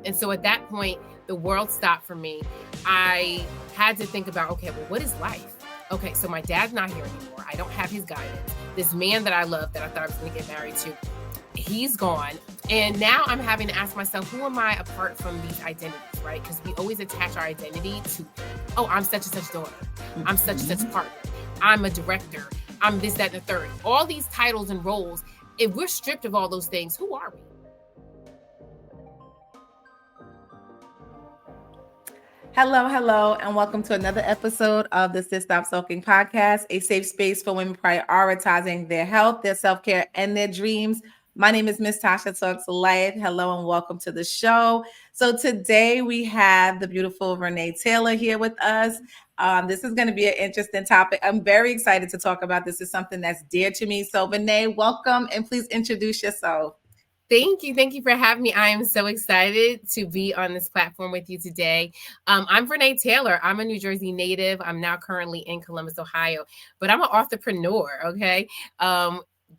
And so at that point, the world stopped for me. I had to think about, okay, well, what is life? Okay, so my dad's not here anymore. I don't have his guidance. This man that I love, that I thought I was going to get married to, he's gone. And now I'm having to ask myself, who am I apart from these identities, right? Because we always attach our identity to, oh, I'm such and such daughter. I'm such and such partner. I'm a director. I'm this, that, and the third. All these titles and roles. If we're stripped of all those things, who are we? Hello, and welcome to another episode of the Stop Sulking podcast, a safe space for women prioritizing their health, their self-care, and their dreams. My name is MS.TASHATALKSLIFE. Hello, and welcome to the show. So today we have the beautiful Vernae Taylor here with us. This is going to be an interesting topic. I'm very excited to talk about this. It's something that's dear to me. So Vernae, welcome, and please introduce yourself. Thank you. Thank you for having me. I am so excited to be on this platform with you today. I'm Vernae Taylor. I'm a New Jersey native. I'm now currently in Columbus, Ohio, but I'm an entrepreneur, okay?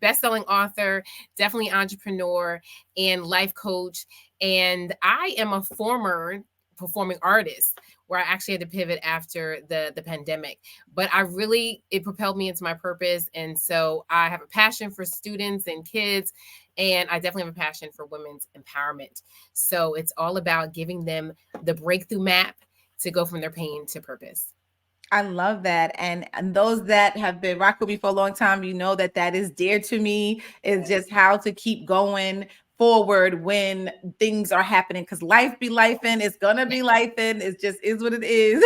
Best-selling author, definitely entrepreneur, and life coach. And I am a former performing artist where I actually had to pivot after the pandemic. But it propelled me into my purpose. And so I have a passion for students and kids. And I definitely have a passion for women's empowerment. So it's all about giving them the breakthrough map to go from their pain to purpose. I love that. And those that have been rocking with me for a long time, you know that is dear to me, is just how to keep going forward when things are happening, because life be lifing. It's gonna be lifing. It just is what it is.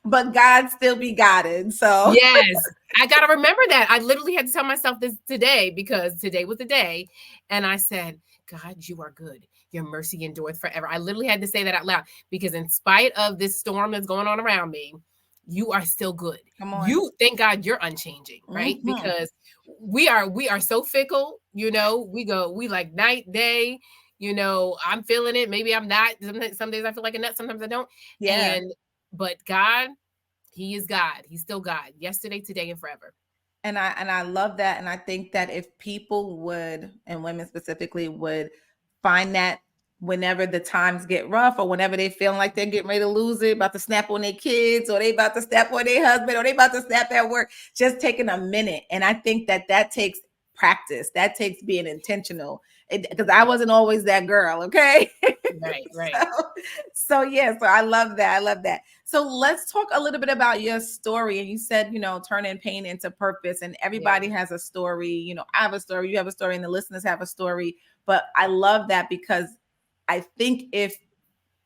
But God still be Godded. So yes, I gotta remember that. I literally had to tell myself this today, because today was the day. And I said, God, you are good. Your mercy endureth forever. I literally had to say that out loud, because in spite of this storm that's going on around me, you are still good. You, thank God, you're unchanging, right? Mm-hmm. Because we are so fickle, we like night, day, I'm feeling it. Maybe I'm not. Some days I feel like a nut. Sometimes I don't. Yeah. But God, He is God. He's still God. Yesterday, today, and forever. And I love that. And I think that if people would, and women specifically, would find that whenever the times get rough, or whenever they feel like they're getting ready to lose it, about to snap on their kids, or they about to snap on their husband, or they about to snap at work, just taking a minute. And I think that takes practice. That takes being intentional, because I wasn't always that girl. Okay. Right. So I love that. So let's talk a little bit about your story. And you said, turning pain into purpose, and everybody has a story. I have a story, you have a story, and the listeners have a story. But I love that, because I think if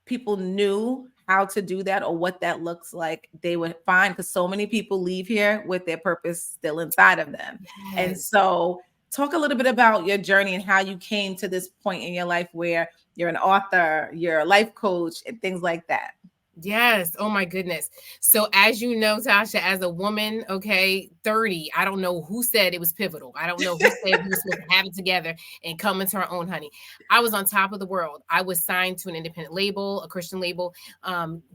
people knew how to do that, or what that looks like, they would find, because so many people leave here with their purpose still inside of them. Yes. And so talk a little bit about your journey and how you came to this point in your life where you're an author, you're a life coach, and things like that. Yes. Oh my goodness. So as you know, Tasha, as a woman, 30, I don't know who said it was pivotal. I don't know who said we were supposed to have it together and come into our own, honey. I was on top of the world. I was signed to an independent label, a Christian label,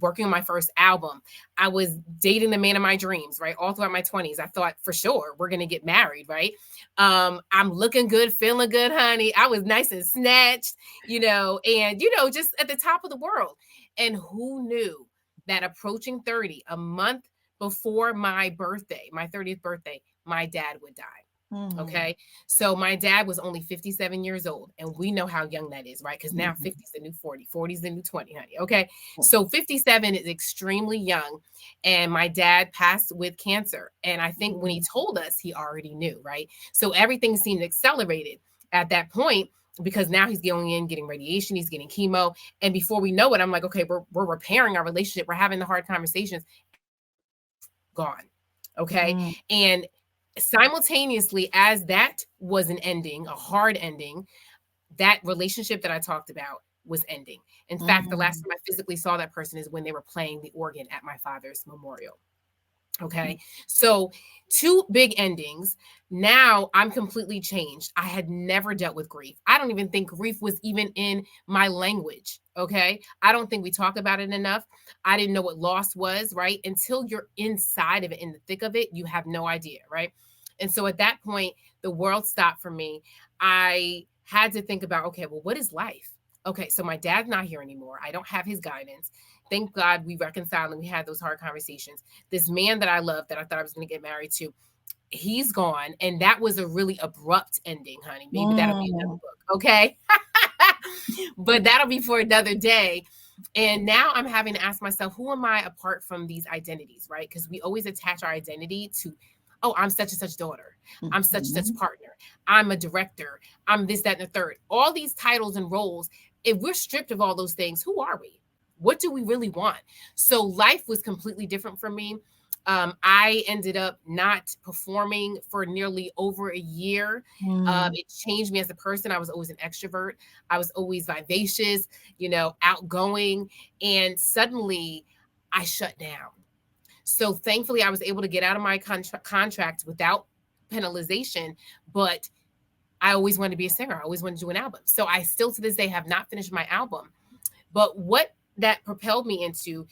working on my first album. I was dating the man of my dreams, right? All throughout my 20s. I thought for sure we're going to get married, right? I'm looking good, feeling good, honey. I was nice and snatched, and, just at the top of the world. And who knew that approaching 30, a month before my birthday, my 30th birthday, my dad would die. Mm-hmm. Okay. So my dad was only 57 years old. And we know how young that is, right? Because now 50 is the new 40, 40 is the new 20, honey. Okay. So 57 is extremely young. And my dad passed with cancer. And I think when he told us, he already knew, right? So everything seemed accelerated at that point, because now he's going in, getting radiation, he's getting chemo. And before we know it, I'm like, okay, we're repairing our relationship. We're having the hard conversations. Gone. Okay. Mm-hmm. And simultaneously, as that was an ending, a hard ending, that relationship that I talked about was ending. In fact, the last time I physically saw that person is when they were playing the organ at my father's memorial. Okay. So 2 big endings. Now I'm completely changed. I had never dealt with grief. I don't even think grief was even in my language. Okay. I don't think we talk about it enough. I didn't know what loss was, right? Until you're inside of it, in the thick of it, you have no idea. Right. And so at that point, the world stopped for me. I had to think about, okay, well, what is life? okay, so my dad's not here anymore. I don't have his guidance. Thank God we reconciled and we had those hard conversations. This man that I love, that I thought I was going to get married to, he's gone. And that was a really abrupt ending, honey. Maybe that'll be another Mm. book. Okay. But that'll be for another day. And now I'm having to ask myself, who am I apart from these identities, right? Because we always attach our identity to, oh, I'm such and such daughter. I'm such and such Mhm. partner. I'm a director. I'm this, that, and the third. All these titles and roles, if we're stripped of all those things, who are we? What do we really want? So life was completely different for me. I ended up not performing for nearly over a year. Mm. It changed me as a person. I was always an extrovert. I was always vivacious, outgoing. And suddenly I shut down. So thankfully, I was able to get out of my contract without penalization. But I always wanted to be a singer. I always wanted to do an album. So I still to this day have not finished my album. But what that propelled me into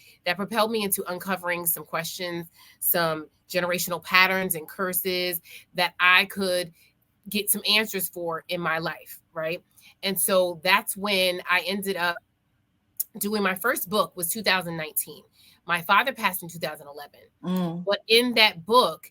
uncovering some questions, some generational patterns and curses that I could get some answers for in my life, right? And so that's when I ended up doing my first book was 2019. My father passed in 2011. Mm. But in that book,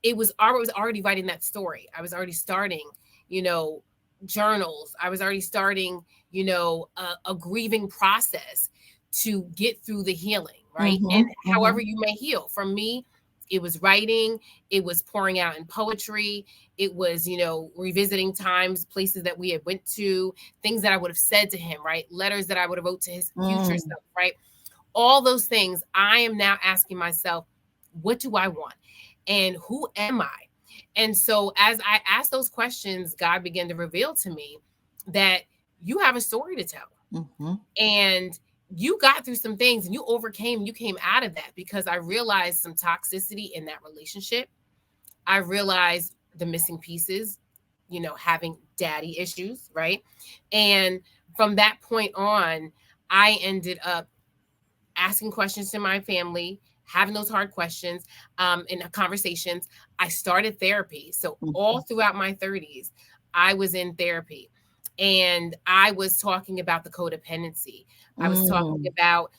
I was already writing that story. I was already starting, you know, journals. I was already starting, a grieving process to get through the healing, right? And Mhm. however Mhm. you may heal. For me, it was writing, it was pouring out in poetry, it was, revisiting times, places that we had went to, things that I would have said to him, right? Letters that I would have wrote to his future Mm. self, right? All those things, I am now asking myself, what do I want? And who am I? And so as I asked those questions, God began to reveal to me that you have a story to tell. Mhm. And you got through some things and you overcame, you came out of that because I realized some toxicity in that relationship. I realized the missing pieces, having daddy issues, right? And from that point on, I ended up asking questions to my family, having those hard questions in conversations. I started therapy. So all Mhm. throughout my 30s, I was in therapy. And I was talking about the codependency. I was talking Mm. about,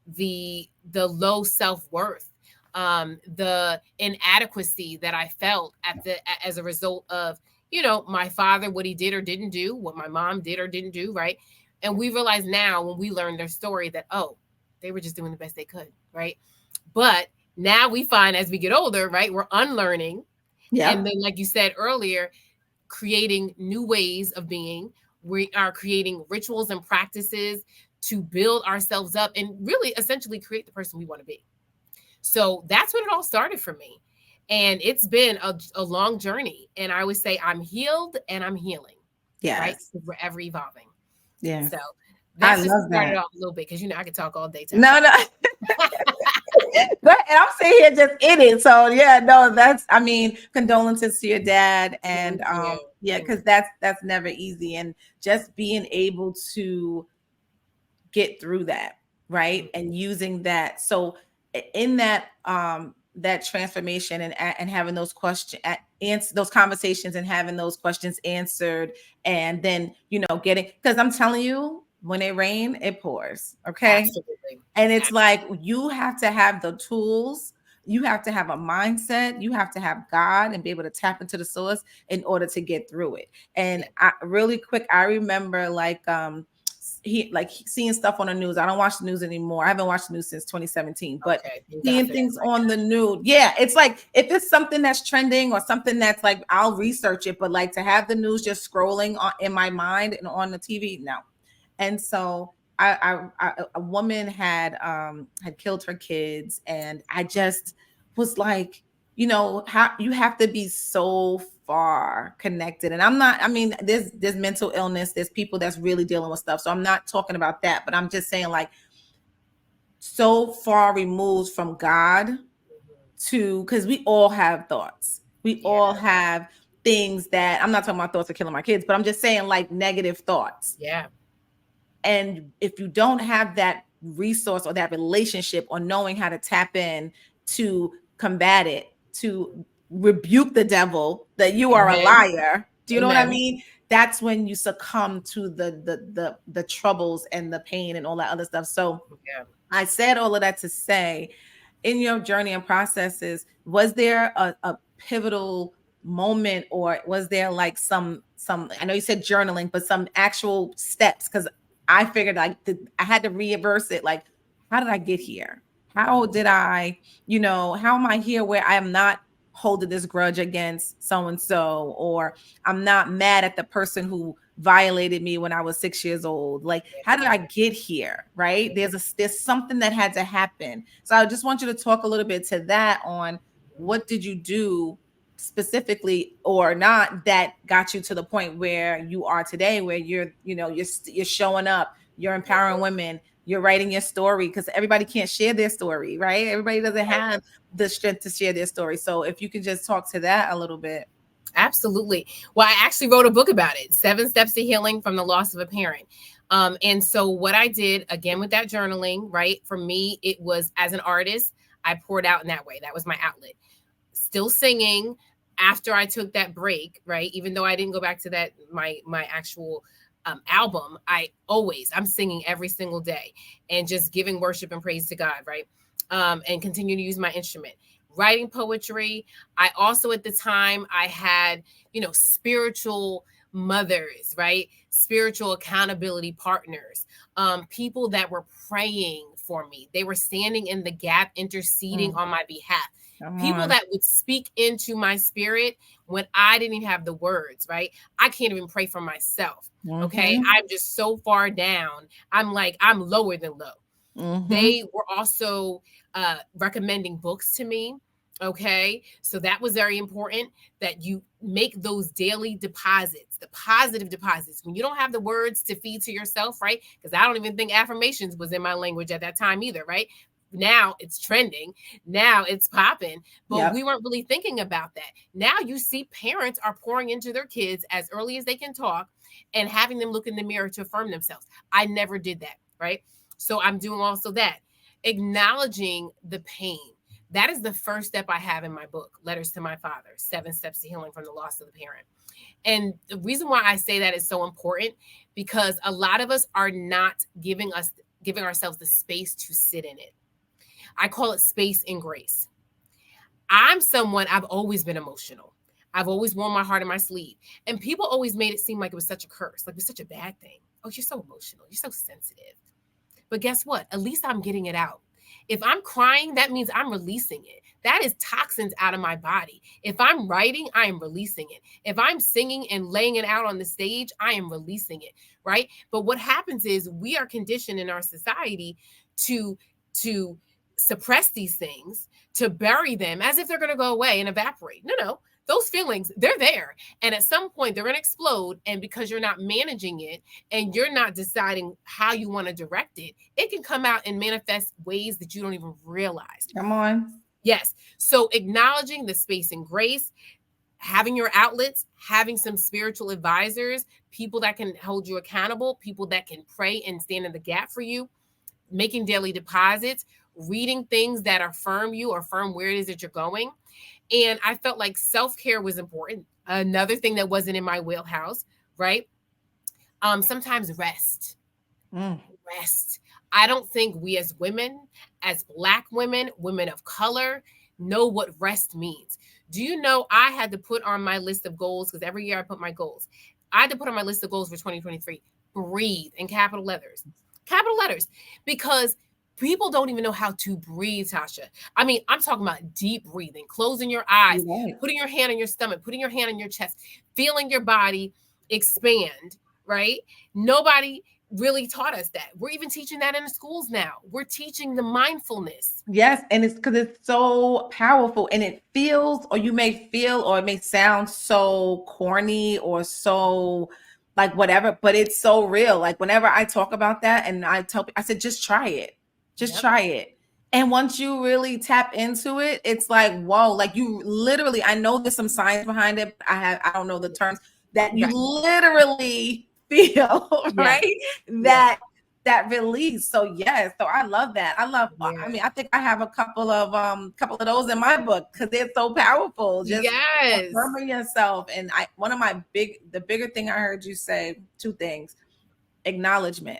the low self-worth, the inadequacy that I felt as a result of, my father, what he did or didn't do, what my mom did or didn't do, right? And we realize now when we learn their story that, oh, they were just doing the best they could, right? But now we find as we get older, right, we're unlearning. And Yep. then, like you said earlier, creating new ways of being. We are creating rituals and practices to build ourselves up and really essentially create the person we want to be. So that's when it all started for me. And it's been a long journey. And I always say I'm healed and I'm healing, right? Yes. Because we're ever evolving. Yes. So I that's just to love start it that. off a little bit because I could talk all day, Tasha. No, no. And I'm sitting here just in it. So yeah, no, I mean, condolences to your dad. And Thank you. yeah, Thank because that's never easy. And just being able to get through that, you. right? And using that. So in that transformation and having those questions answer those conversations and having those questions answered, and then getting, because I'm telling you, when it rains it pours, okay? Absolutely. And it's like Absolutely. you have to have the tools, you have to have a mindset, you have to have God and be able to tap into the source in order to get through it. And Yeah. really quick, I remember seeing stuff on the news. I don't watch the news anymore. I haven't watched the news since 2017, but Okay. Thank God seeing for that. things on the news. Yeah, it's like if it's something that's trending or something that's like, I'll research it, but like to have the news just scrolling in my mind and on the TV, no. And so a woman had killed her kids, and I just was like, how you have to be so far connected. And I'm not, I mean, there's mental illness, there's people that's really dealing with stuff, so I'm not talking about that, but I'm just saying, like, so far removed from God, to because we all have thoughts, we Yeah. all have things that, I'm not talking about thoughts of killing my kids, but I'm just saying, like, negative thoughts. Yeah. And if you don't have that resource or that relationship or knowing how to tap in to combat it, to rebuke the devil that you are a Amen. liar. Do you know what I Amen. mean? that's when you succumb to the troubles and the pain and all that other stuff. So Yeah. I said all of that to say, in your journey and processes, was there a pivotal moment, or was there like some, I know you said journaling, but some actual steps? Because I figured I had to reverse it. Like, how did I get here? How did I, how am I here where I am not holding this grudge against so and so, or I'm not mad at the person who violated me when I was 6 years old? Like, how did I get here? Right? There's something that had to happen. So I just want you to talk a little bit to that, on what did you do specifically or not that got you to the point where you are today, where you're showing up, you're empowering women, you're writing your story, because everybody can't share their story, right? Everybody doesn't have the strength to share their story. So if you could just talk to that a little bit. Absolutely. Well, I actually wrote a book about it, 7 Steps to Healing from the Loss of a Parent. And so what I did, again, with that journaling, right, for me, it was, as an artist, I poured out in that way. That was my outlet. Still singing after I took that break, right? Even though I didn't go back to that, my actual album, I'm singing every single day and just giving worship and praise to God, right? And continue to use my instrument. Writing poetry. I also, at the time, I had, spiritual mothers, right? Spiritual accountability partners, people that were praying for me. They were standing in the gap, interceding on my behalf. People that would speak into my spirit when I didn't even have the words, right? I can't even pray for myself. Okay. I'm just so far down. I'm lower than low. They were also recommending books to me. Okay. So that was very important, that you make those daily deposits, the positive deposits. When you don't have the words to feed to yourself, right? Because I don't even think affirmations was in my language at that time either, right? Now it's trending. Now it's popping. But we weren't really thinking about that. Now you see parents are pouring into their kids as early as they can talk and having them look in the mirror to affirm themselves. I never did that, right? So I'm doing also that. Acknowledging the pain. That is the first step I have in my book, Letters to My Father, 7 Steps to Healing from the Loss of the Parent. And the reason why I say that is so important, because a lot of us are not giving ourselves the space to sit in it. I call it space and grace. I've always been emotional. I've always worn my heart on my sleeve. And people always made it seem like it was such a curse, like it was such a bad thing. Oh, you're so emotional. You're so sensitive. But guess what? At least I'm getting it out. If I'm crying, that means I'm releasing it. That is toxins out of my body. If I'm writing, I am releasing it. If I'm singing and laying it out on the stage, I am releasing it, right? But what happens is we are conditioned in our society to suppress these things, to bury them as if they're going to go away and evaporate. No. Those feelings, they're there. And at some point, they're going to explode. And because you're not managing it and you're not deciding how you want to direct it, it can come out and manifest ways that you don't even realize. Come on. Yes. So acknowledging the space and grace, having your outlets, having some spiritual advisors, people that can hold you accountable, people that can pray and stand in the gap for you, making daily deposits, reading things that affirm you or affirm where it is that you're going. And I felt like self-care was important. Another thing that wasn't in my wheelhouse, right? Sometimes rest. Rest. I don't think we as women, as Black women, women of color, know what rest means. Do you know I had to put on my list of goals, because every year I put my goals. I had to put on my list of goals for 2023, breathe, in capital letters. Capital letters. Because people don't even know how to breathe, Tasha. I mean, I'm talking about deep breathing, closing your eyes, putting your hand on your stomach, putting your hand on your chest, feeling your body expand, right? Nobody really taught us that. We're even teaching that in the schools now. We're teaching the mindfulness. Yes, and it's because it's so powerful, and it feels, or you may feel, or it may sound so corny or so like whatever, but it's so real. Like whenever I talk about that and I said, just try it. Just try it. And once you really tap into it, it's like, whoa, like you literally, I know there's some science behind it. I don't know the terms, that you literally feel, right? That that release. So yes, so I love that. I mean, I think I have a couple of those in my book because they're so powerful. Just Yes. affirming yourself. And one of the bigger thing I heard you say, two things: acknowledgement.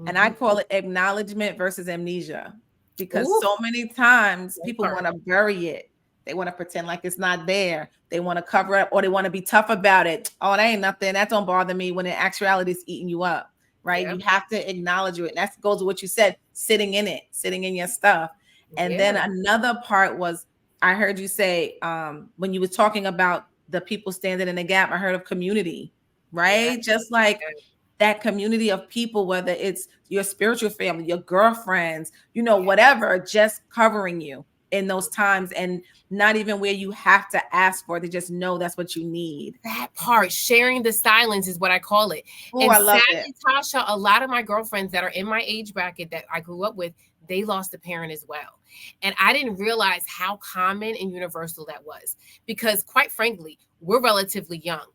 And I call it acknowledgement versus amnesia, because so many times people want to bury it. They want to pretend like it's not there. They want to cover it, or they want to be tough about it. Oh, that ain't nothing. That don't bother me, when in actuality it's eating you up, right? Yep. You have to acknowledge it. That goes to what you said, sitting in it, sitting in your stuff. And then another part was, I heard you say, when you were talking about the people standing in the gap, I heard of community, right? Just like that community of people, whether it's your spiritual family, your girlfriends, whatever, just covering you in those times, and not even where you have to ask for it. They just know that's what you need. That part, sharing the silence, is what I call it. Oh, I love it. Tasha, a lot of my girlfriends that are in my age bracket that I grew up with, they lost a parent as well. And I didn't realize how common and universal that was, because quite frankly, we're relatively young.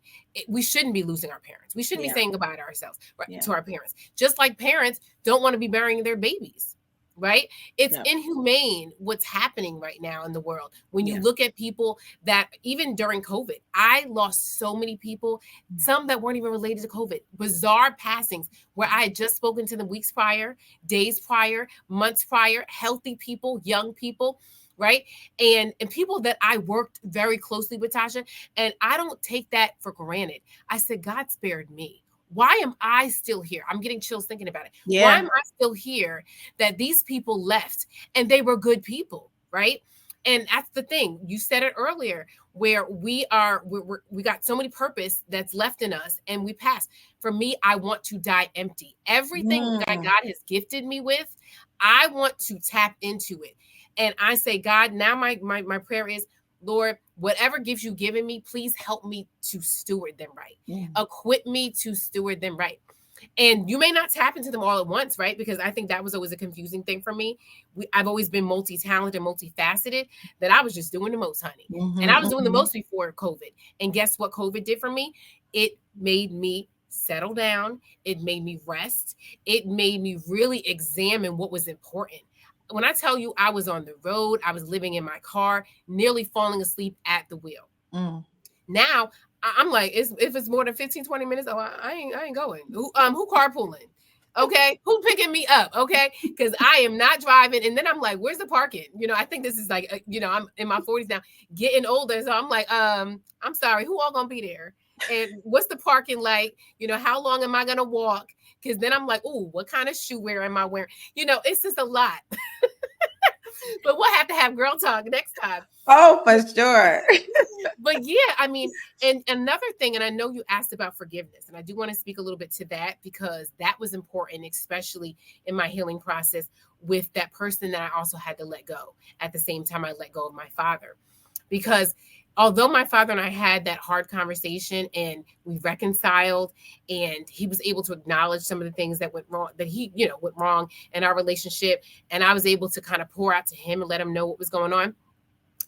We shouldn't be losing our parents. We shouldn't be saying goodbye to ourselves, to our parents. Just like parents don't want to be burying their babies, right? It's inhumane what's happening right now in the world. When you look at people that, even during COVID, I lost so many people, some that weren't even related to COVID, bizarre passings where I had just spoken to them weeks prior, days prior, months prior, healthy people, young people, right? And people that I worked very closely with, Tasha, and I don't take that for granted. I said, God spared me. Why am I still here? I'm getting chills thinking about it. Yeah. Why am I still here that these people left and they were good people, right? And that's the thing. You said it earlier, where we got so many purpose that's left in us and we pass. For me, I want to die empty. Everything that God has gifted me with, I want to tap into it. And I say, God, now my prayer is, Lord, whatever gifts you've given me, please help me to steward them right. Equip me to steward them right. And you may not tap into them all at once, right? Because I think that was always a confusing thing for me. I've always been multi-talented, multifaceted, that I was just doing the most, honey. And I was doing the most before COVID. And guess what COVID did for me? It made me settle down. It made me rest. It made me really examine what was important. When I tell you I was on the road, I was living in my car, nearly falling asleep at the wheel. Now I'm like, if it's more than 15, 20 minutes, I ain't going. Who carpooling? Okay. Who picking me up? Okay. Because I am not driving. And then I'm like, where's the parking? I think this is like, I'm in my 40s now, getting older. So I'm like, I'm sorry, who all gonna be there? And what's the parking like? How long am I gonna walk? Because then I'm like, oh, what kind of shoe wear am I wearing? It's just a lot. But we'll have to have girl talk next time. Oh, for sure. But yeah, I mean, and another thing, and I know you asked about forgiveness, and I do want to speak a little bit to that, because that was important, especially in my healing process with that person that I also had to let go at the same time I let go of my father. Because although my father and I had that hard conversation and we reconciled, and he was able to acknowledge some of the things that went wrong, went wrong in our relationship, and I was able to kind of pour out to him and let him know what was going on,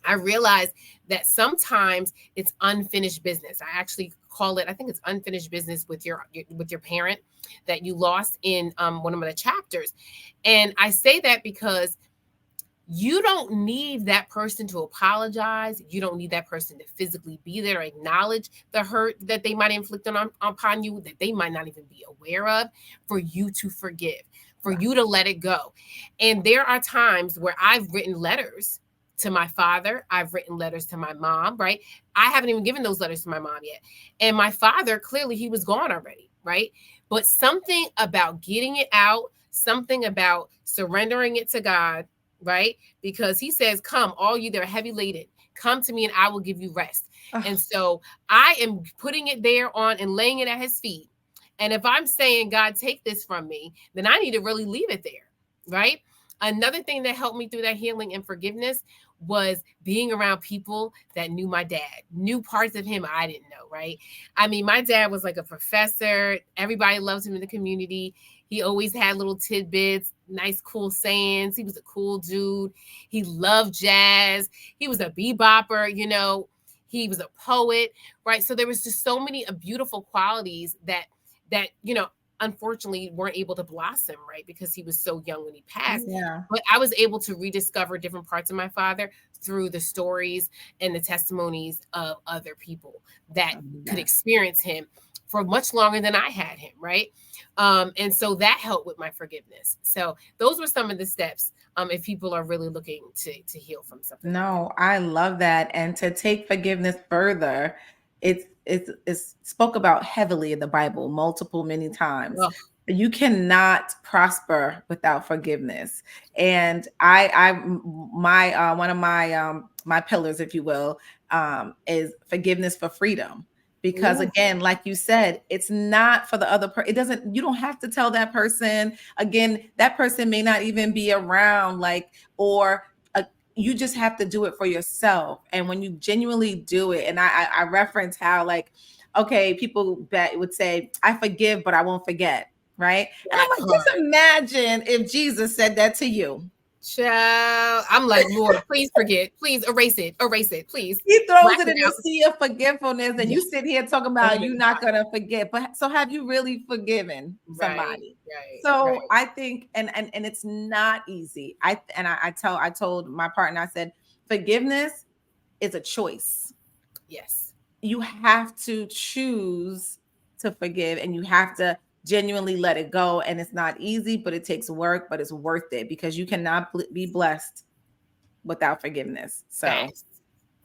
I realized that sometimes it's unfinished business. I actually call it, I think it's unfinished business with your parent that you lost in one of the chapters. And I say that because you don't need that person to apologize. You don't need that person to physically be there or acknowledge the hurt that they might inflict upon you, that they might not even be aware of, for you to forgive, for you to let it go. And there are times where I've written letters to my father. I've written letters to my mom, right? I haven't even given those letters to my mom yet. And my father, clearly he was gone already, right? But something about getting it out, something about surrendering it to God, right? Because he says, come, all you that are heavy laden, come to me and I will give you rest. And so I am putting it there on and laying it at his feet. And if I'm saying, God, take this from me, then I need to really leave it there, right? Another thing that helped me through that healing and forgiveness was being around people that knew my dad, knew parts of him I didn't know, right? I mean, my dad was like a professor. Everybody loves him in the community. He always had little tidbits, nice, cool sayings. He was a cool dude. He loved jazz. He was a bebopper, he was a poet, right? So there was just so many beautiful qualities that unfortunately weren't able to blossom, right? Because he was so young when he passed. Yeah. But I was able to rediscover different parts of my father through the stories and the testimonies of other people that could experience him for much longer than I had him, right? And so that helped with my forgiveness. So those were some of the steps, if people are really looking to heal from something. No, I love that. And to take forgiveness further, it's spoke about heavily in the Bible, many times. Oh, You cannot prosper without forgiveness. And my one of my pillars, if you will, is forgiveness for freedom. Because ooh, again, like you said, it's not for the other person. It doesn't, you don't have to tell that person. Again, that person may not even be around, like, or you just have to do it for yourself. And when you genuinely do it, and I reference how, like, okay, people that would say, I forgive, but I won't forget. Right. And I'm that like, just part. imagine if Jesus said that to you. Child, I'm like, Lord, please forget. Please erase it. Erase it. Please He throws black it it in the out. sea of forgetfulness, and you Yes. sit here talking Oh about my you not God. gonna forget. But so have you really forgiven Right. somebody? Right. So Right. I think, and it's not easy. I told my partner, I said, forgiveness is a choice. Yes. You have to choose to forgive, and you have to genuinely let it go. And it's not easy, but it takes work, but it's worth it, because you cannot be blessed without forgiveness. Facts.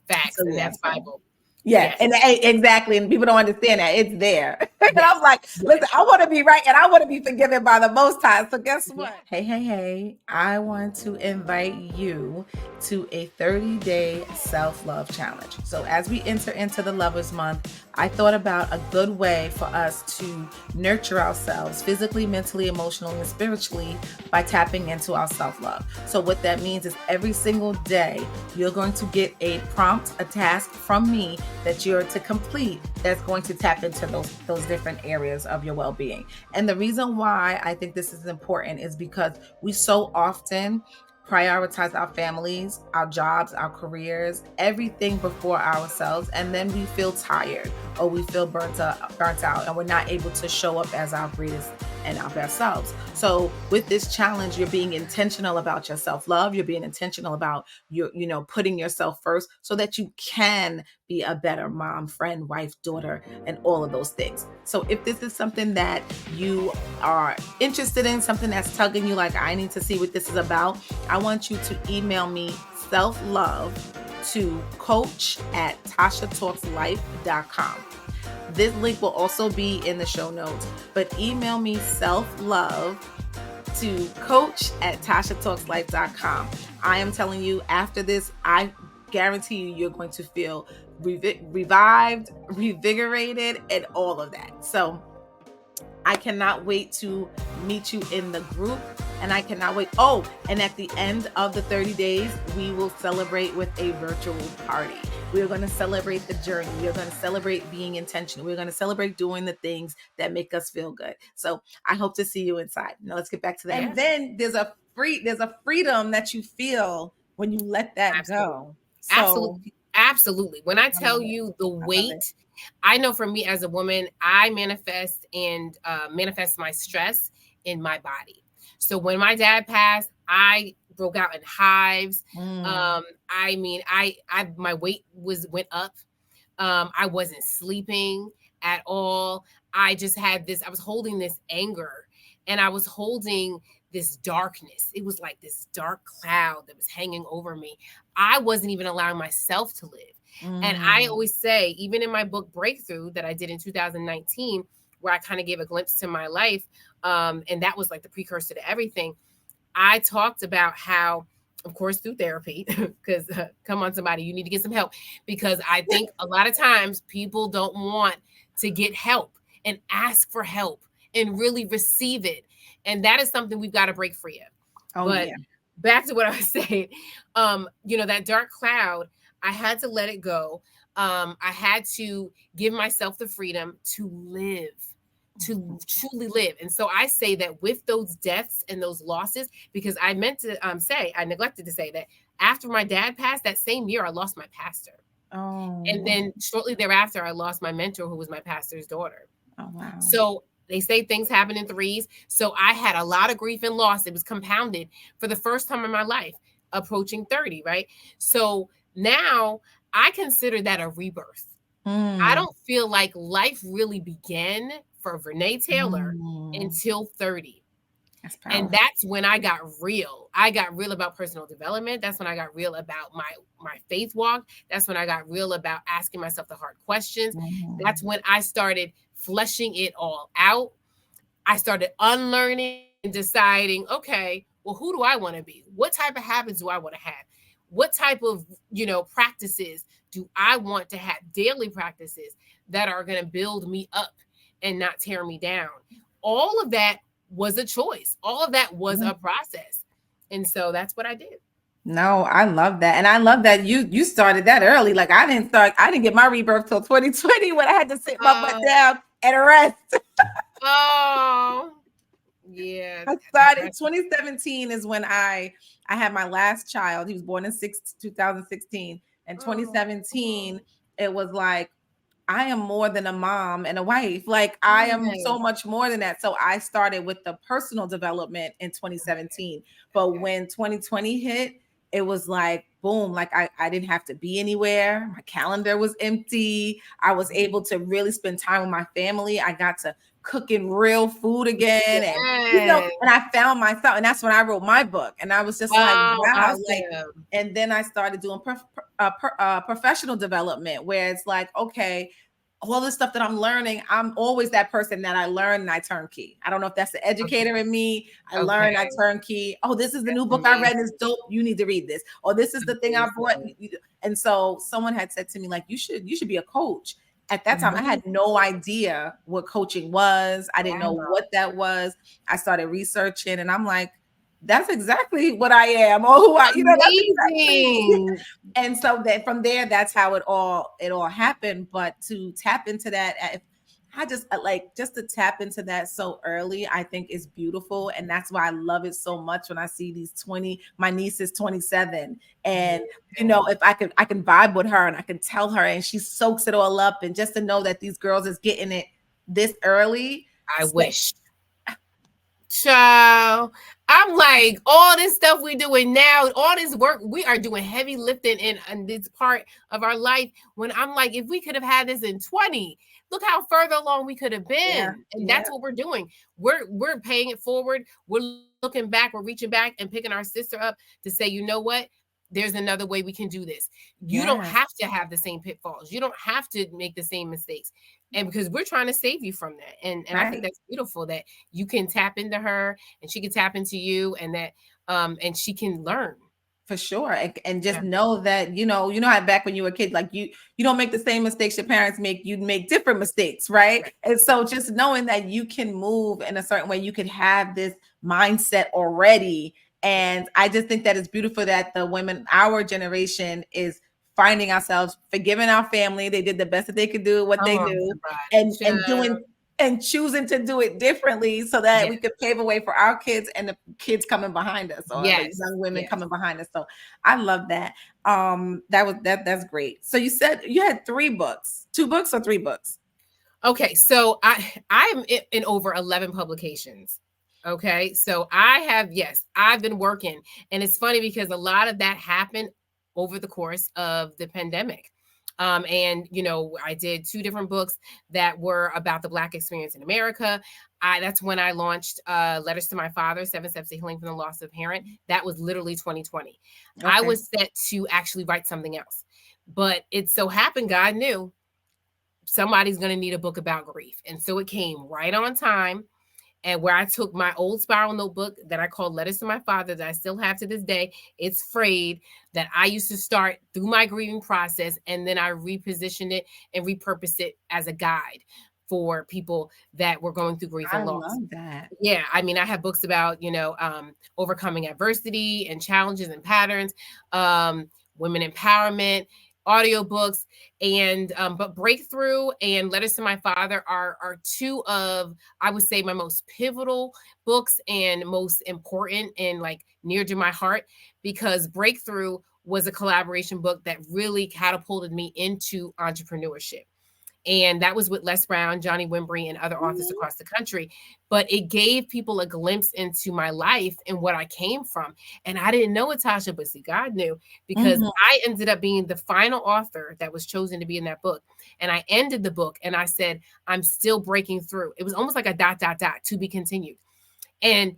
Facts. And Yeah, that's so Bible. yeah, Yes. and exactly, and people don't understand that it's there. And I'm Yes. like, listen, Yes. I want to be right, and I want to be forgiven by the Most High. So guess Yeah. what? Hey, I want to invite you to a 30-day self-love challenge. So as we enter into the Lovers Month, I thought about a good way for us to nurture ourselves physically, mentally, emotionally, and spiritually by tapping into our self-love. So what that means is every single day, you're going to get a prompt, a task from me that you're to complete that's going to tap into those different areas of your well-being. And the reason why I think this is important is because we so often prioritize our families, our jobs, our careers, everything before ourselves, and then we feel tired or we feel burnt out, and we're not able to show up as our greatest and our best selves. So with this challenge, you're being intentional about your self-love. You're being intentional about putting yourself first so that you can be a better mom, friend, wife, daughter, and all of those things. So if this is something that you are interested in, something that's tugging you, like, I need to see what this is about, I want you to email me self-love to coach@tashatalkslife.com. This link will also be in the show notes, but email me self-love to coach@tashatalkslife.com. I am telling you, after this, I guarantee you're going to feel revived, revigorated, and all of that. So I cannot wait to meet you in the group, and I cannot wait. Oh, and at the end of the 30 days, we will celebrate with a virtual party. We're going to celebrate the journey. We're going to celebrate being intentional. We're going to celebrate doing the things that make us feel good. So I hope to see you inside. Now let's get back to that. And then there's a freedom that you feel when you let that Absolutely. go. So Absolutely. Absolutely. When I tell you the weight, I know for me as a woman, I manifest and manifest my stress in my body. So when my dad passed, I broke out in hives. I mean, I my weight went up. I wasn't sleeping at all. I just had this, I was holding this anger, and I was holding this darkness. It was like this dark cloud that was hanging over me. I wasn't even allowing myself to live. And I always say, even in my book Breakthrough that I did in 2019, where I kind of gave a glimpse to my life, and that was like the precursor to everything, I talked about how, of course, through therapy, because come on, somebody, you need to get some help. Because I think a lot of times people don't want to get help and ask for help and really receive it. And that is something we've got to break free of. But back to what I was saying, that dark cloud, I had to let it go. I had to give myself the freedom to live, to truly live. And so I say that with those deaths and those losses, because I meant to I neglected to say that after my dad passed, that same year, I lost my pastor. And then shortly thereafter, I lost my mentor, who was my pastor's daughter. Oh, wow. So They say things happen in threes. So I had a lot of grief and loss. It was compounded for the first time in my life, approaching 30, right? So now I consider that a rebirth. I Mm. don't feel like life really began for Vernae Taylor Mm. until 30. That's And powerful. that's when I got real. I got real about personal development. That's when I got real about my faith walk. That's when I got real about asking myself the hard questions. That's Mm. when I started fleshing it all out. I started unlearning and deciding, okay, well, who do I want to be? What type of habits do I want to have? What type of, practices do I want to have? Daily practices that are going to build me up and not tear me down. All of that was a choice. All of that was a process. And so that's what I did. No, I love that. And I love that you started that early. Like I didn't get my rebirth till 2020 when I had to sit my butt Oh, down and rest. oh, yeah. I started 2017 is when I had my last child. He was born in 2016. And Oh, 2017, it was like I am more than a mom and a wife. Like I am so yes. much more than that. So I started with the personal development in Okay. 2017. But Okay. when 2020 hit, it was like boom, like I didn't have to be anywhere. My calendar was empty. I was able to really spend time with my family. I got to cooking real food again. And Yes. and I found myself, and that's when I wrote my book. And I was just like, Oh, wow, like, awesome. and then I started doing professional development where it's like, okay, all the stuff that I'm learning, I'm always that person that I learn and I turnkey. I don't know if that's the educator Okay. in me. I Okay. learn, I turnkey. Oh, this is the That's new book I read. It's amazing. dope. You need to read this. Or this is the thing I brought. Amazing. And so someone had said to me, like, you should be a coach. At that time, I Mhm. had no idea what coaching was. I didn't know Wow. what that was. I started researching and I'm like, that's exactly what I am, or who that's exactly. Amazing. And so that from there, that's how it all happened. But to tap into that, I just like just to tap into that so early, I think is beautiful. And that's why I love it so much when I see these 20, my niece is 27. And Amazing. if I can vibe with her and I can tell her and she soaks it all up. And just to know that these girls is getting it this early. I wish. Child, I'm like, all this stuff we doing now, all this work, we are doing heavy lifting in this part of our life. When I'm like, if we could have had this in 20, look how further along we could have Yeah, been. And yeah, that's what we're doing. We're paying it forward. We're looking back, we're reaching back and picking our sister up to say, you know what? There's another way we can do this. You don't yeah, have to have the same pitfalls. You don't have to make the same mistakes. And because we're trying to save you from that. And I think right. that's beautiful that you can tap into her and she can tap into you, and that and she can learn. For sure. And just Yeah. know that, how back when you were a kid, like you don't make the same mistakes your parents make, you make different mistakes, right? Right. And so just knowing that you can move in a certain way, you can have this mindset already. Yeah. And I just think that it's beautiful that the women, our generation, is finding ourselves, forgiving our family. They did the best that they could do, what Come they on, do, somebody. and Child. doing and choosing to do it differently so that Yeah. we could pave a way for our kids and the kids coming behind us, or the Yes. young women Yes. coming behind us. So I love that. That's great. So you said you had 3 books, 2 books or 3 books? Okay, so I'm in over 11 publications. Okay, so I've been working, and it's funny because a lot of that happened over the course of the pandemic. And I did 2 different books that were about the Black experience in America. That's when I launched Letters to My Father, 7 Steps to Healing from the Loss of a Parent. That was literally 2020. I Okay. was set to actually write something else, but it so happened God knew somebody's going to need a book about grief. And so it came right on time. And where I took my old spiral notebook that I called Letters to My Father, that I still have to this day, it's frayed, that I used to start through my grieving process. And then I repositioned it and repurposed it as a guide for people that were going through grief I and loss. love that. Yeah, I mean, I have books about, overcoming adversity and challenges and patterns, women empowerment, audiobooks, and but Breakthrough and Letters to My Father are 2 of, I would say, my most pivotal books and most important and like near to my heart, because Breakthrough was a collaboration book that really catapulted me into entrepreneurship. And that was with Les Brown, Johnny Wimbry, and other authors across the country. But it gave people a glimpse into my life and what I came from. And I didn't know it, Tasha, but see, God knew, because I ended up being the final author that was chosen to be in that book. And I ended the book and I said, I'm still breaking through. It was almost like a ... to be continued. And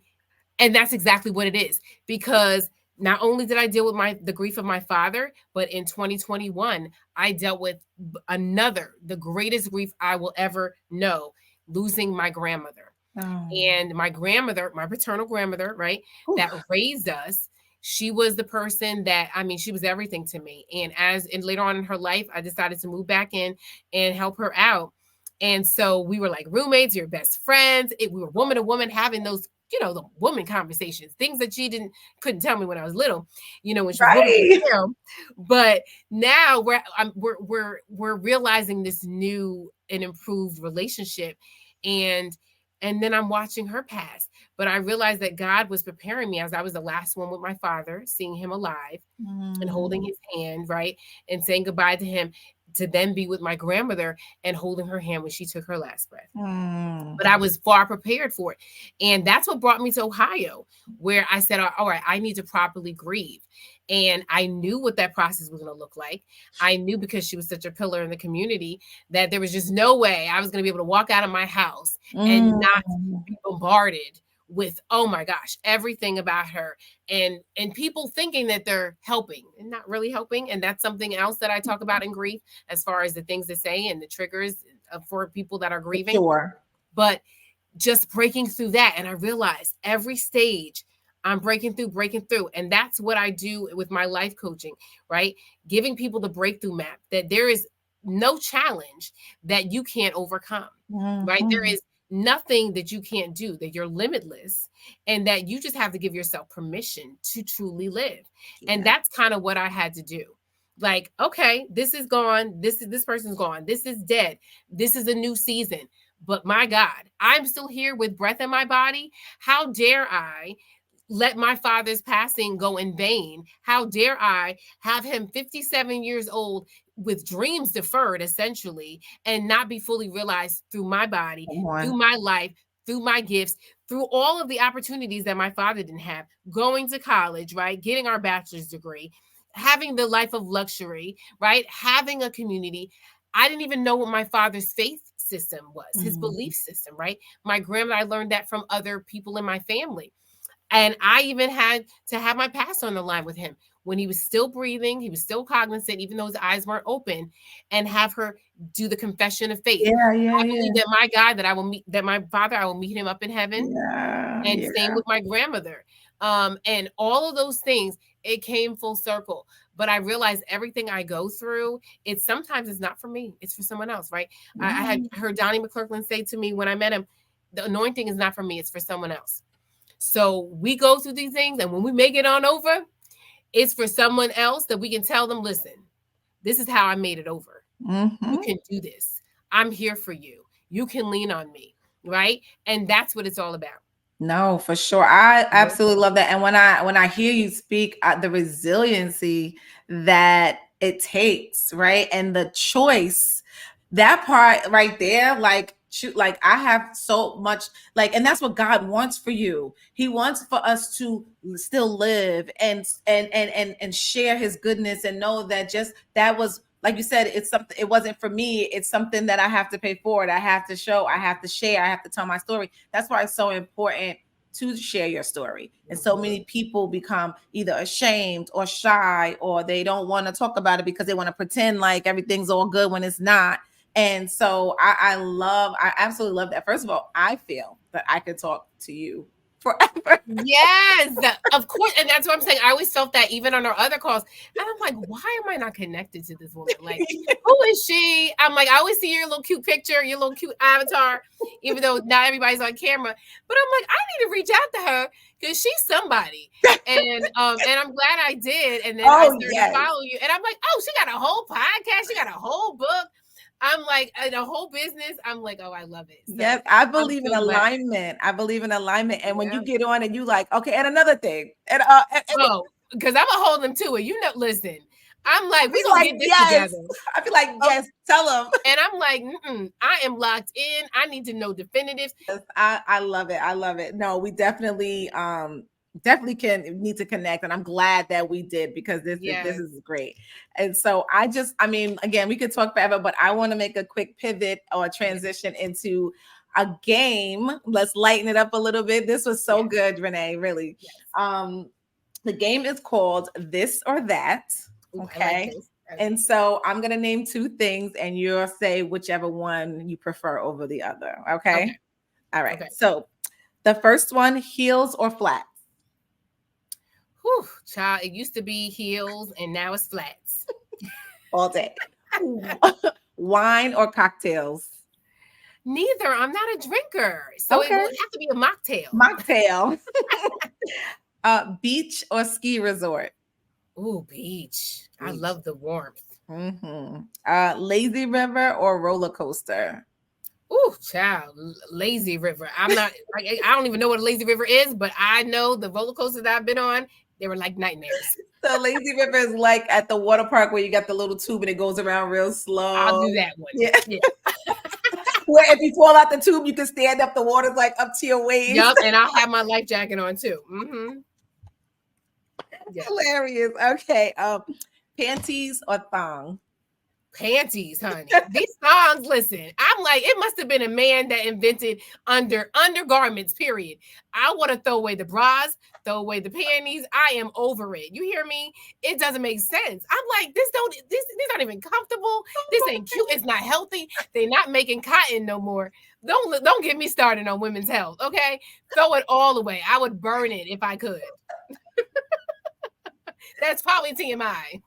that's exactly what it is, because not only did I deal with the grief of my father, but in 2021, I dealt with the greatest grief I will ever know, losing my grandmother. And my grandmother, my paternal grandmother, right, that raised us, she was the person that, I mean, she was everything to me. And later on in her life, I decided to move back in and help her out. And so we were like roommates, your best friends. We were woman to woman having those, the woman conversations, things that she couldn't tell me when I was little, when she was woman. But now we're realizing this new and improved relationship. And then I'm watching her pass. But I realized that God was preparing me, as I was the last one with my father, seeing him alive and holding his hand, right? And saying goodbye to him, to then be with my grandmother and holding her hand when she took her last breath. But I was far prepared for it. And that's what brought me to Ohio, where I said, all right, I need to properly grieve. And I knew what that process was going to look like. I knew, because she was such a pillar in the community, that there was just no way I was going to be able to walk out of my house and not be bombarded with, oh my gosh, everything about her, and people thinking that they're helping and not really helping. And that's something else that I talk about in grief, as far as the things to say and the triggers for people that are grieving. But just breaking through that. And I realized every stage I'm breaking through. And that's what I do with my life coaching, right? Giving people the breakthrough map, that there is no challenge that you can't overcome, right? There is nothing that you can't do, that you're limitless, and that you just have to give yourself permission to truly live. And that's kind of what I had to do. Like, okay, this is gone. This person's gone. This is dead. This is a new season. But my God, I'm still here with breath in my body. How dare I let my father's passing go in vain? How dare I have him 57 years old with dreams deferred, essentially, and not be fully realized through my body, through my life, through my gifts, through all of the opportunities that my father didn't have, going to college, right? Getting our bachelor's degree, having the life of luxury, right? Having a community. I didn't even know what my father's faith system was, his belief system, right? My grandmother, I learned that from other people in my family. And I even had to have my pastor on the line with him when he was still breathing, he was still cognizant, even though his eyes weren't open, and have her do the confession of faith. I believe that my God, that my father, I will meet him up in heaven. And same with my grandmother. And all of those things, it came full circle. But I realized everything I go through, sometimes it's not for me, it's for someone else, right? I had heard Donnie McClurkin say to me when I met him, the anointing is not for me, it's for someone else. So we go through these things, and when we make it on over, it's for someone else, that we can tell them, listen, this is how I made it over. You can do this. I'm here for you. You can lean on me, right? And that's what it's all about. No, for sure. I absolutely love that. And when I hear you speak, the resiliency that it takes, right? And the choice, that part right there, like I have so much, like, and that's what God wants for you. He wants for us to still live and share his goodness, and know that just that was, like you said, it's something, it wasn't for me. It's something that I have to pay forward. I have to show, I have to share, I have to tell my story. That's why it's so important to share your story. And so many people become either ashamed or shy, or they don't want to talk about it because they want to pretend like everything's all good when it's not. And so I absolutely love that. First of all, I feel that I could talk to you forever. Yes, of course. And that's what I'm saying. I always felt that even on our other calls. And I'm like, why am I not connected to this woman? Like, who is she? I'm like, I always see your little cute picture, your little cute avatar, even though not everybody's on camera. But I'm like, I need to reach out to her because she's somebody. And I'm glad I did. And then I started to follow you. And I'm like, oh, she got a whole podcast. She got a whole book. I'm like, the whole business. I'm like, oh, I love it. So yes, I believe in alignment. I believe in alignment. And when you get on and you like, okay, and another thing. And because I'm gonna hold them to it. Listen, I'm like, we I'd be gonna like, get this yes. together. I'd be like, yes, tell them. And I'm like, I am locked in. I need to know definitives. Yes, I love it. I love it. No, we definitely definitely need to connect, and I'm glad that we did, because this Yes. is great. And so I mean, again, we could talk forever, but I want to make a quick pivot or transition into a game. Let's lighten it up a little bit. This was so good, Renee, really. Yes. The game is called This or That. Ooh, Okay. I like this. Okay. And so I'm going to name two things and you'll say whichever one you prefer over the other. Okay. Okay. All right. Okay. So the first one, heels or flats? Whew, child, it used to be heels and now it's flats. All day. Wine or cocktails? Neither. I'm not a drinker. So it would have to be a mocktail. Mocktail. Beach or ski resort? Ooh, beach. I love the warmth. Lazy river or roller coaster? Ooh, child, lazy river. I'm not. I don't even know what a lazy river is, but I know the roller coasters that I've been on, they were like nightmares. So lazy river is like at the water park where you got the little tube and it goes around real slow. I'll do that one. Yeah. Where if you fall out the tube, you can stand up. The water's like up to your waist. Yep, and I'll have my life jacket on too. Yes. Hilarious. Okay. Panties or thong? Panties, honey. These thongs, listen, I'm like, it must have been a man that invented undergarments, period. I want to throw away the bras, throw away the panties. I am over it. You hear me? It doesn't make sense. I'm like, these aren't even comfortable. This ain't cute. It's not healthy. They're not making cotton no more. Don't get me started on women's health, okay? Throw it all away. I would burn it if I could. That's probably TMI.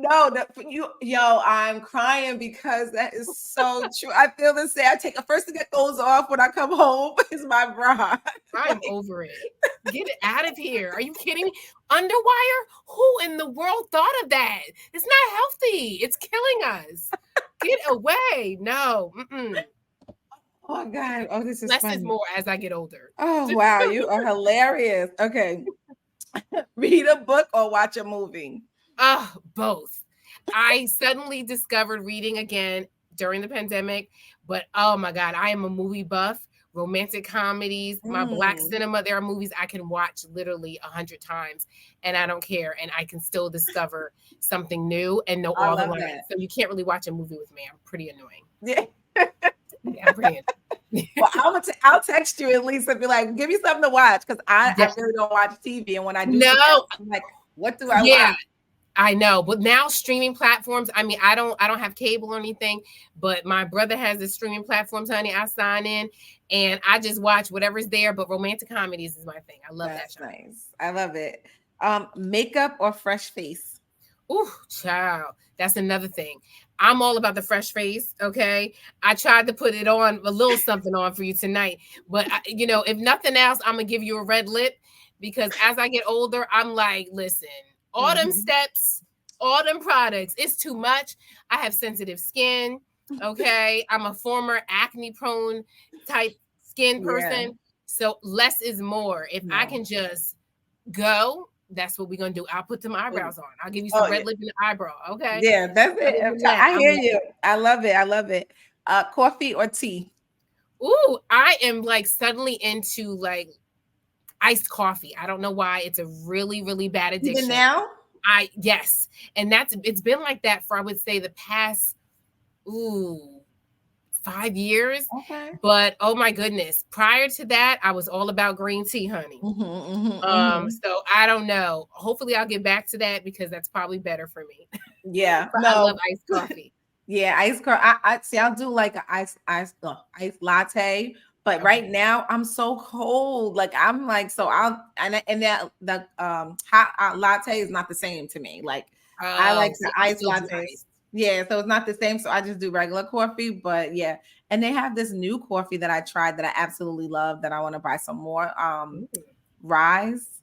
No, I'm crying because that is so true. I feel the same. I take the first thing that goes off when I come home is my bra. I'm over it. Get it out of here. Are you kidding me? Underwire? Who in the world thought of that? It's not healthy. It's killing us. Get away. No. Oh God. Oh, this is less funny. is more as I get older. Oh wow, you are hilarious. Okay. Read a book or watch a movie? Both. I suddenly discovered reading again during the pandemic, but oh my God, I am a movie buff. Romantic comedies, my Black cinema. There are movies I can watch literally 100 times and I don't care. And I can still discover something new and know all the lines. So you can't really watch a movie with me. I'm pretty annoying. Yeah. I'm pretty annoying. Well, I'll text you at least and be like, give me something to watch, because I really don't watch TV. And when I do, I'm like, what do I watch? I know, but now streaming platforms. I mean, I don't have cable or anything, but my brother has the streaming platforms, honey. I sign in and I just watch whatever's there. But romantic comedies is my thing. I love that show. Nice. I love it. Makeup or fresh face? Ooh, child. That's another thing. I'm all about the fresh face. Okay. I tried to put it on a little something on for you tonight, but if nothing else, I'm going to give you a red lip, because as I get older, I'm like, listen, all them steps, all them products, it's too much. I have sensitive skin. Okay. I'm a former acne prone type skin person. So less is more. If I can just go, that's what we're going to do. I'll put some eyebrows on. I'll give you some red lip in the eyebrow. Okay. Yeah, that's it. I hear you. I love it. I love it. Coffee or tea? Ooh, I am like suddenly into like iced coffee. I don't know why. It's a really, really bad addiction. Even now? Yes. And it's been like that for, I would say, the past 5 years. Okay. But oh my goodness. Prior to that, I was all about green tea, honey. So I don't know. Hopefully I'll get back to that, because that's probably better for me. Yeah. I love iced coffee. Yeah, iced coffee. I'll do like an iced latte. But right now I'm so cold. Like I'm like, so the hot latte is not the same to me. Like I like the iced latte. Yeah, so it's not the same. So I just do regular coffee. But yeah, and they have this new coffee that I tried that I absolutely love that I want to buy some more. Rise.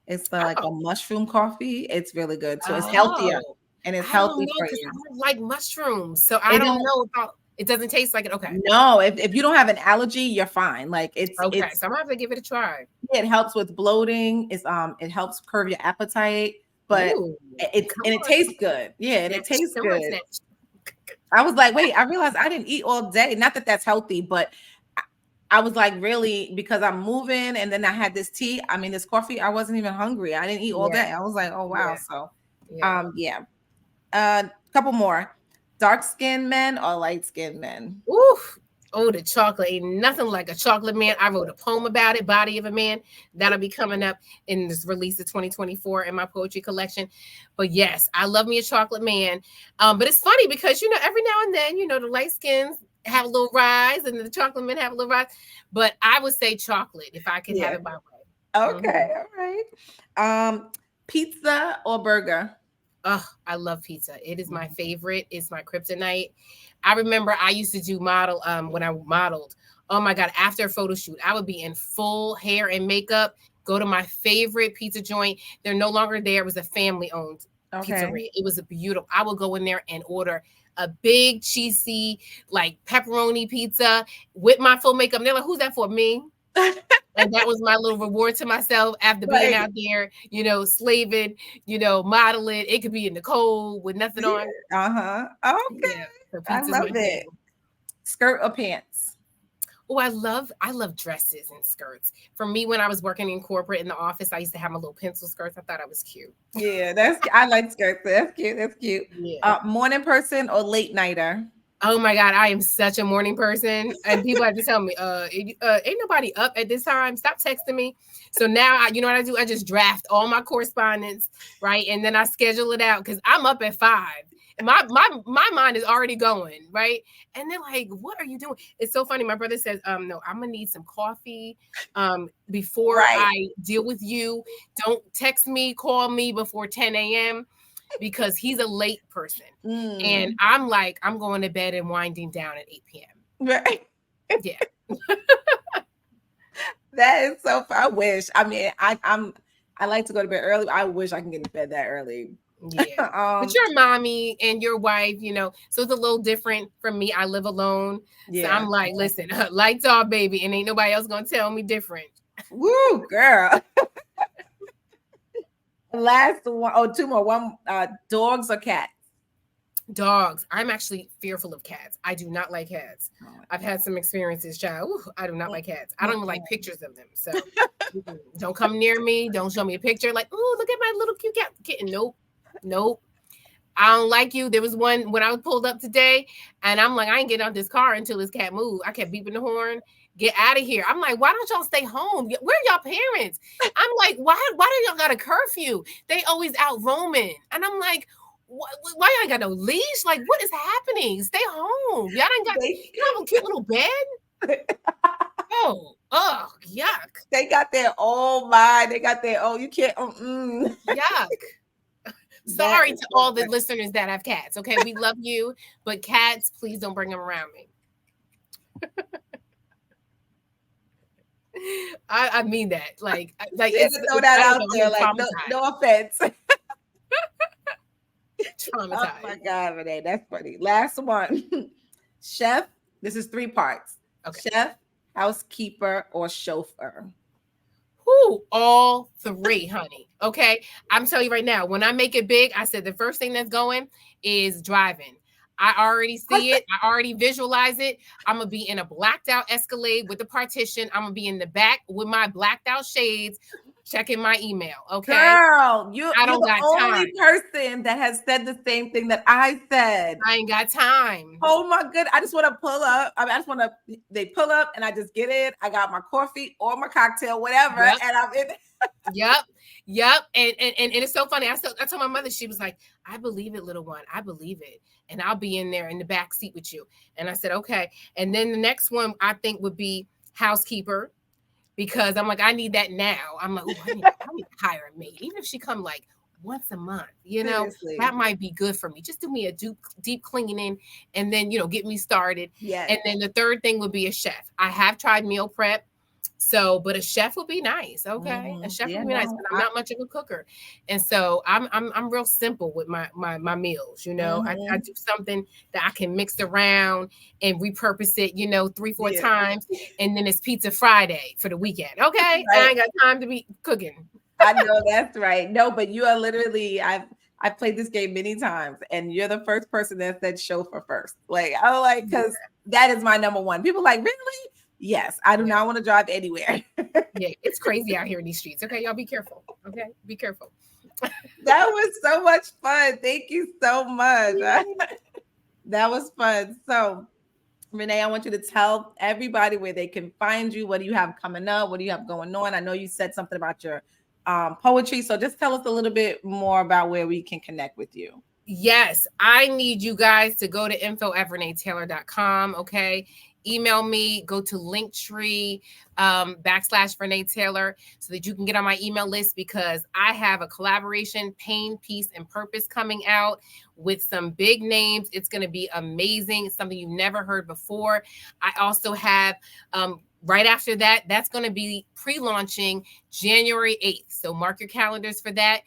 It's like a mushroom coffee. It's really good. So it's healthier and it's healthy for you. I don't like mushrooms, so I don't know about. It doesn't taste like it. Okay. No, if you don't have an allergy, you're fine. Like it's okay. So I'm gonna have to give it a try. It helps with bloating. It helps curb your appetite. but Ooh, and it tastes good. Yeah, and it tastes come on, good. snatch. I was like, wait, I realized I didn't eat all day. Not that that's healthy, but I was like, really, because I'm moving, and then I had this tea. I mean, this coffee. I wasn't even hungry. I didn't eat all Yeah, day. I was like, oh wow. yeah, So, yeah. yeah. Couple more. Dark skinned men or light skinned men? Ooh, oh, the chocolate ain't nothing like a chocolate man. I wrote a poem about it, Body of a Man. That'll be coming up in this release of 2024 in my poetry collection. But yes, I love me a chocolate man. But it's funny because every now and then, the light skins have a little rise and the chocolate men have a little rise. But I would say chocolate if I could have Yeah. it my way. Okay. All right. Pizza or burger? Oh, I love pizza. It is my favorite. It's my kryptonite. I remember I used to do model when I modeled. Oh my God, after a photo shoot, I would be in full hair and makeup, go to my favorite pizza joint. They're no longer there. It was a family-owned Okay. pizzeria. It was a beautiful. I would go in there and order a big cheesy like pepperoni pizza with my full makeup. And they're like, "Who's that for?" Me. And that was my little reward to myself after being Right. out there, slaving, modeling. It could be in the cold with nothing Yeah. on. Uh-huh. Okay. Yeah. So I pizza's my love thing. it. Skirt or pants? Oh, I love dresses and skirts. For me, when I was working in corporate in the office, I used to have my little pencil skirts. I thought I was cute. Yeah, I like skirts. That's cute. That's cute. Yeah. Morning person or late nighter? Oh my God, I am such a morning person. And people have to tell me, ain't nobody up at this time. Stop texting me. So now you know what I do? I just draft all my correspondence, right? And then I schedule it out because I'm up at 5. My mind is already going, right? And they're like, what are you doing? It's so funny. My brother says, no, I'm gonna need some coffee before Right. I deal with you. Don't text me, call me before 10 a.m. because he's a late person. And I'm like, I'm going to bed and winding down at 8 p.m. Right. Yeah. That is so fun. I wish. I mean, I like to go to bed early. I wish I can get to bed that early. Yeah. But you're a mommy and your wife, so it's a little different from me. I live alone. So Yeah. I'm like, listen, lights off, baby, and ain't nobody else gonna tell me different. Woo, girl. Last one. Oh, two more. One, dogs or cats? Dogs. I'm actually fearful of cats. I do not like cats. I've had some experiences, child. Ooh, I do not like cats. I don't even like pictures of them. So don't come near me. Don't show me a picture like, oh, look at my little cute cat kitten. Nope. I don't like you. There was one when I was pulled up today, and I'm like, I ain't getting out this car until this cat moves. I kept beeping the horn. Get out of here. I'm like, why don't y'all stay home? Where are y'all parents? I'm like, why do y'all got a curfew? They always out roaming. And I'm like, why y'all got no leash? Like, what is happening? Stay home. Y'all done got, you have a cute little bed? Oh, yuck. They got their own mind. They got their own, you can't, Yuck. Sorry to all the listeners that have cats. Okay, we love you, but cats, please don't bring them around me. I mean that. Like it's throw that out there. Like no offense. Traumatized. Oh my God, Renee, that's funny. Last one. Chef. This is 3 parts. Okay. Chef, housekeeper, or chauffeur. Who? All 3, honey. Okay. I'm telling you right now, when I make it big, I said the first thing that's going is driving. I already see it. I already visualize it. I'm going to be in a blacked out Escalade with the partition. I'm going to be in the back with my blacked out shades, checking my email. Okay. Girl, you're the only person that has said the same thing that I said. I ain't got time. Oh my good. I just want to pull up. I mean, I just want to, they pull up and I just get in. I got my coffee or my cocktail, whatever. Yep. And I'm in. Yep. And it's so funny. I told my mother, she was like, I believe it, little one. I believe it. And I'll be in there in the back seat with you. And I said, okay. And then the next one I think would be housekeeper, because I'm like, I need that now. I'm like, I need to hire a maid. Even if she come like once a month, Seriously. That might be good for me. Just do me a deep cleaning and then, get me started. Yeah. And then the third thing would be a chef. I have tried meal prep. So, but a chef would be nice. Okay. Mm-hmm. A chef would be nice, but I'm not much of a cooker. And so I'm real simple with my meals. Mm-hmm. I do something that I can mix around and repurpose it, 3-4 times. And then it's pizza Friday for the weekend. Okay. Right. I ain't got time to be cooking. I know that's right. No, but you are literally, I've played this game many times, and you're the first person that said chauffeur first. Like, I like, because that is my number one. People like, really? Yes, I do not want to drive anywhere. Yeah, it's crazy out here in these streets. Okay, y'all be careful. Okay, be careful. That was so much fun. Thank you so much. That was fun. So, Renee, I want you to tell everybody where they can find you. What do you have coming up? What do you have going on? I know you said something about your poetry. So just tell us a little bit more about where we can connect with you. Yes, I need you guys to go to info@VernaeTaylor.com. Okay. Email me, go to Linktree / Vernae Taylor so that you can get on my email list, because I have a collaboration, Pain, Peace, and Purpose, coming out with some big names. It's going to be amazing. It's something you've never heard before. I also have right after that, that's going to be pre-launching January 8th. So mark your calendars for that.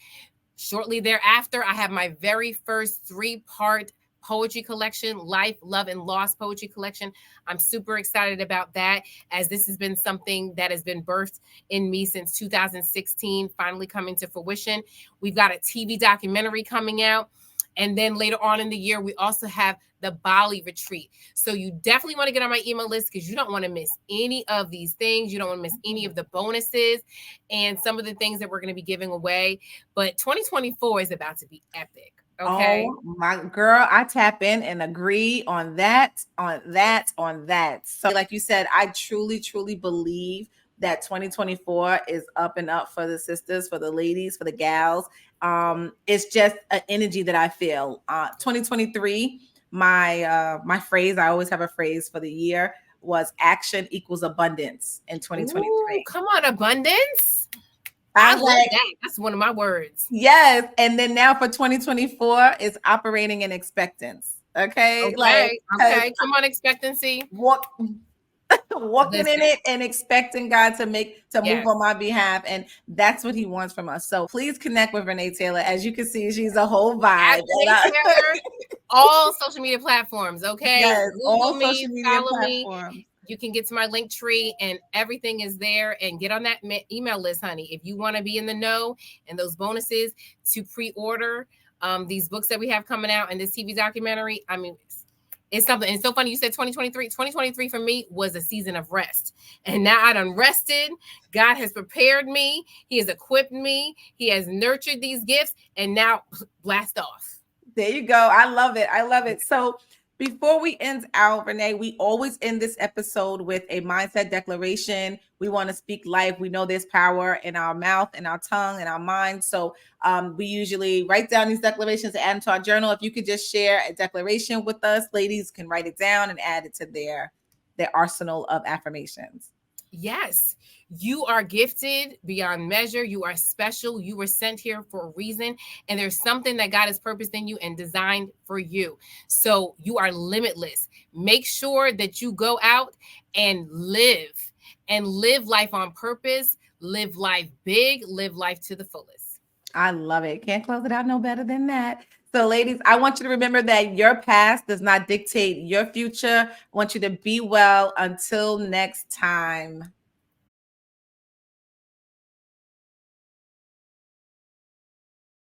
Shortly thereafter, I have my very first 3-part poetry collection, Life, Love, and Loss poetry collection. I'm super excited about that, as this has been something that has been birthed in me since 2016, finally coming to fruition. We've got a TV documentary coming out. And then later on in the year, we also have the Bali retreat. So you definitely want to get on my email list, because you don't want to miss any of these things. You don't want to miss any of the bonuses and some of the things that we're going to be giving away. But 2024 is about to be epic. Okay. Oh my girl, I tap in and agree on that, on that, on that. So, like you said, I truly, truly believe that 2024 is up and up for the sisters, for the ladies, for the gals. It's just an energy that I feel. 2023, my phrase, I always have a phrase for the year, was action equals abundance in 2023. Ooh, come on, abundance. I love that. That's one of my words. Yes. And then now for 2024 is operating in expectance. Okay. Okay. Come on, expectancy. Walking in it and expecting God to move on my behalf. And that's what he wants from us. So please connect with Renee Taylor. As you can see, she's a whole vibe. All social media platforms. Okay. Yes, Google all me, social media follow platforms. me. You can get to my Linktree and everything is there, and get on that email list, honey. If you want to be in the know and those bonuses to pre-order these books that we have coming out and this TV documentary, I mean, it's something. And it's so funny you said 2023. 2023 for me was a season of rest. And now I done rested. God has prepared me. He has equipped me. He has nurtured these gifts. And now blast off. There you go. I love it. I love it. So before we end out, Renee, we always end this episode with a mindset declaration. We want to speak life. We know there's power in our mouth, in our tongue, in our mind. So we usually write down these declarations and add them to our journal. If you could just share a declaration with us, ladies can write it down and add it to their arsenal of affirmations. Yes, you are gifted beyond measure. You are special. You were sent here for a reason. And there's something that God has purposed in you and designed for you. So you are limitless. Make sure that you go out and live life on purpose. Live life big. Live life to the fullest. I love it. Can't close it out no better than that. So, ladies, I want you to remember that your past does not dictate your future. I want you to be well. Until next time.